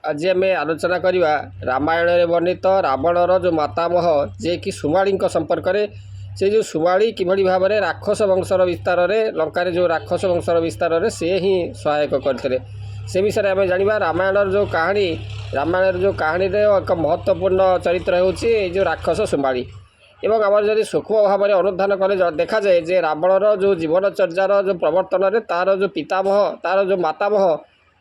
आज आम आलोचना करवा रामायण में वर्णित रावणर जो मातामह जे कि सुमाली संपर्क में से जो सुमाली किभली भाव में राक्षस वंशर विस्तार में लंका जो राक्षस वंशर विस्तार में से ही सहायक करते से विषय आम जाना रामायण जो कहानी रामायण जो कहानी एक महत्वपूर्ण चरित्र हो राक्षस सुमाली एवं आम जब सूक्ष्म भाव में अनुधान कले देखा जाए जे रावणर जो जीवनचर्यार जो प्रवर्तन में तार जो पितामह तार जो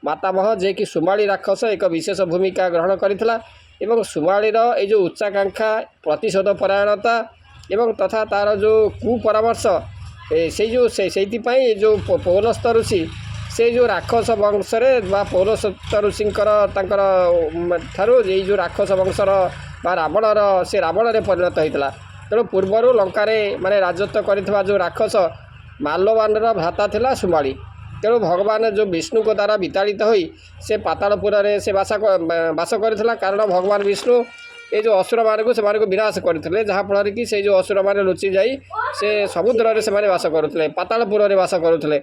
मातामह जे कि सुमाली राक्षस एक विशेष भूमिका ग्रहण करथिला एवं सुमालीर ये जो उच्चाकांक्षा प्रतिशोध परायणता एवं तथा तार जो कुपरामर्श से जो जो पौलस्त ऋषि से जो राक्षस वंशरे पौलस्त ऋषिंकर ठारू ये जो राक्षस वंशर बा रावणर से रावण परिणत होता तेणु पूर्वर लंकारे माने राजत्व करथिबा जो राक्षस माल्यवानर भ्राता थिला सुमाली तेणु भगवान जो विष्णु को द्वारा विताड़ित होई से पातालपुर से बास करथिला कारण भगवान विष्णु ये जो असुर मान को विनाश करते जहाँफल कि से जो असुर मान लुचि जाई से समुद्र से बास करुले पातालपुर में बास करुले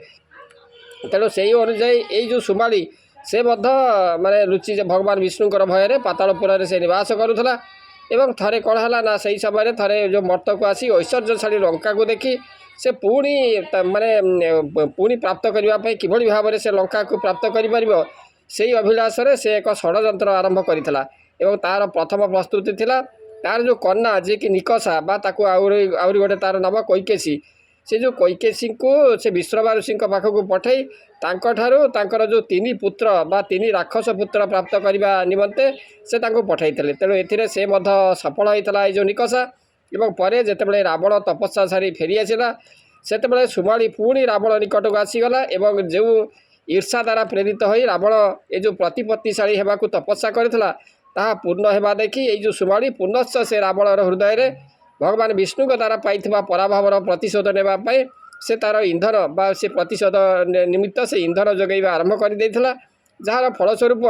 तेणु से अनुजाई ये जो सुमाली से माने लुचि भगवान विष्णुकर भय पातालपुर से निवास करुला एवं थरे कौन है ना से समय थरे जो मर्त को आसी ऐश्वर्यशाली लंका को देखी से पुणी माने पुणी प्राप्त करने किभली भाव में से लंका को प्राप्त कर से अभिलाष से एक षड्यंत्र आरंभ करथिला एवं तार प्रथम प्रस्तुति थिला तार जो कन्या जे कि निकषा बा ताकू आउरी गोटे तार नाम कैकेसी से जो कैकेसी को से विश्रवा ऋषि पाखक पठे तांकर जो तीन पुत्र बा तीन राक्षस पुत्र प्राप्त करने निमंते से पठाई तेणु ए से सफल होता है जो निकषा एवं परे जितेबाला रावण तपस्या सारी फेरी आसला से सुमाली पुणी रावण निकट को आसीगला एवं जो ईर्षा द्वारा प्रेरित हो रावण ये जो प्रतिपत्तिशाली होगा तपस्या करथिला ताहा पूर्ण होगा देखी ये जो सुमाली पुनश्च से रावणर हृदय रे भगवान विष्णु द्वारा पाई पराभावर प्रतिशोध नेबाई से तार इंधन बा से प्रतिशोध निमित्त से इंधन जोगैबा आरंभ कर देथिला जार फलस्वरूप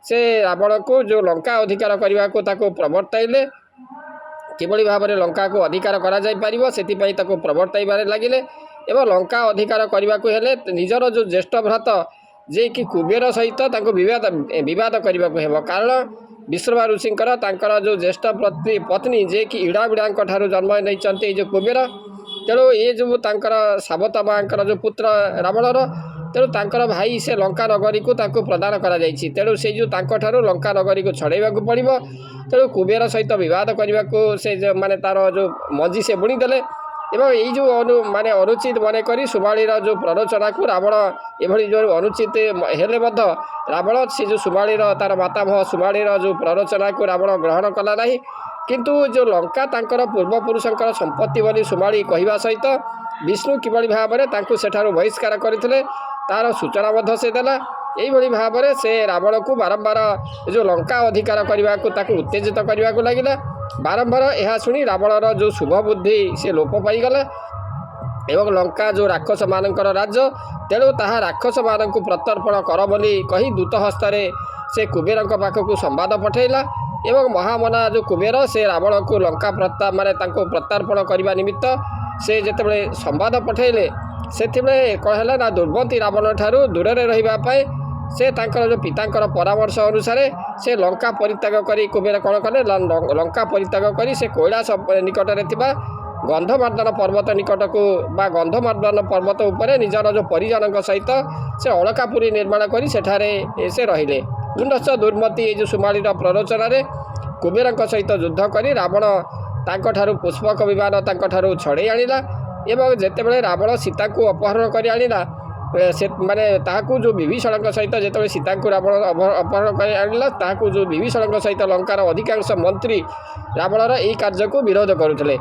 से रावण को जो लंका अधिकार करने को प्रवर्ताइले किभली भाव में लंका को अधिकार करा जाय परिबो सेतिपई ताको प्रवर्ताइबारे लागिले एवं लंका अधिकार करने को हेले निजर जो ज्येष्ठ भ्रात जे कि कुबेर सहित ताको विवाद करने को हेबो कारण विश्रवा ऋषिंकर तांकर जो ज्येष्ठ पत्नी जे कि इड़ाबिड़ा ठारू जन्म नहीं जो कुबेर तेणु ये जो तांकर सावत माँकर जो पुत्र रावणर तेणु तांकर भाई से लंका नगरी को तांको प्रदान करा जायछि तेणु से जो तांको ठारू लंका नगरी को छड़ाइबा को पड़िबो तेणु कुबेर सहित विवाद करने को से माने तार जो मंजी से बुणीदेले एवं यही जो माने अनुचित मन करी सुमालीर जो प्ररोचना को रावण एभली जो अनुचित हेले रावण से जो सुमालीर तार मातामह सुमालीर जो प्ररोचना को रावण ग्रहण कला नहीं किंतु जो लंका तांकर पूर्वपुरुषंकर संपत्ति बोली सुमाली कहवा सहित विष्णु किभली भाव में तांको सेठारु बहिष्कार करथिले तार सूचना से देला यही भाव में से रावण को बारंबार जो लंका अधिकार करने को उत्तेजित करने को लगिला बारंबार यह शुणी रावणर जो शुभ बुद्धि से लोप पाईगला एवं लंका जो राक्षस मानकर राज्य तेणु ताहा राक्षस मान प्रत्यर्पण कर बोली कही दूत हस्ତରେ से कुबेर पाखक संवाद पठेला एवं महामना जो कुबेर से रावण को लंका प्रत्यार्पण करने निमित्त से जितेबाला संवाद पठेले से कौन है ना दुर्मती रावण ठारू दूर रही से तांकर जो पितांकर परामर्श अनुसार से लंका परित्याग करी कुबेर कौन कले लंका परित्याग करी से कैलाश निकट में गंधमार्दन पर्वत निकट को बा गंधमार्दन पर्वत उपरे निजर जो परिजन सहित से अलकापुरी निर्माण करी सेठारे से रहिले पुनश्च दुर्मती ये जो सुमालीर प्ररोचन कुबेर सहित युद्ध करी रावण तांको पुष्पक विमान तांको छड़े आनिला एवं जितेबाला रावण सीता को अपहरण कर आनिला से माने ताहाकू जो विभीषण सहित जिते सीता को रावण अपहरण कर आनिला ताहाकू जो विभीषण सहित लंकार अधिकांश मंत्री रावणर यही कार्य को विरोध करुले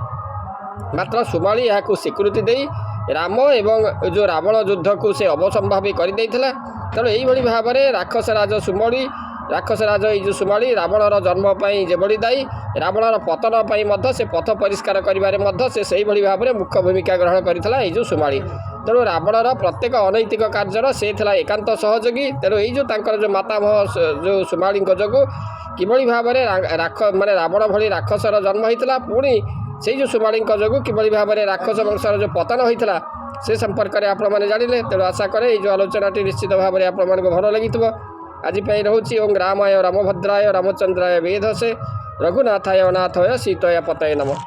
मात्र सुमाली यहाँ स्वीकृति दे राम एवं जो रावण युद्ध को से अवसंभावी कर तेणु यही भाव में राक्षस राज सुमाली राक्षस राज ये जो सुमाली रावणर जन्म जेभली दायी रावणर पतन पर से पथ परिष्कार करें से भाव में मुख्य भूमिका ग्रहण करता ये जो सुमाली तेणु रावणर प्रत्येक अनैतिक कार्यर से एकांत सहयोगी तेणु ये जो मातामह जो सुमाली जो किभली भाव में माने रावण भली राक्षसर जन्म होता पुणी से जो सुमाली जो किभली भाव में राक्षस वंशर जो पतन होता से संपर्क में आपण मैंने जानिले तेणु आशा करे जो आलोचना निश्चित भाव में आपण भल लगी। ଆଜି ପାଇଁ ରହୁଛି। ଓಂ ରାମାୟ ରାମଭଦ୍ରାୟ ରାମଚନ୍ଦ୍ରାୟ ବେଧସେ ରଘୁନାଥାୟ ଅନାଥୟ ସୀତୟ ପତୟ ନମଃ।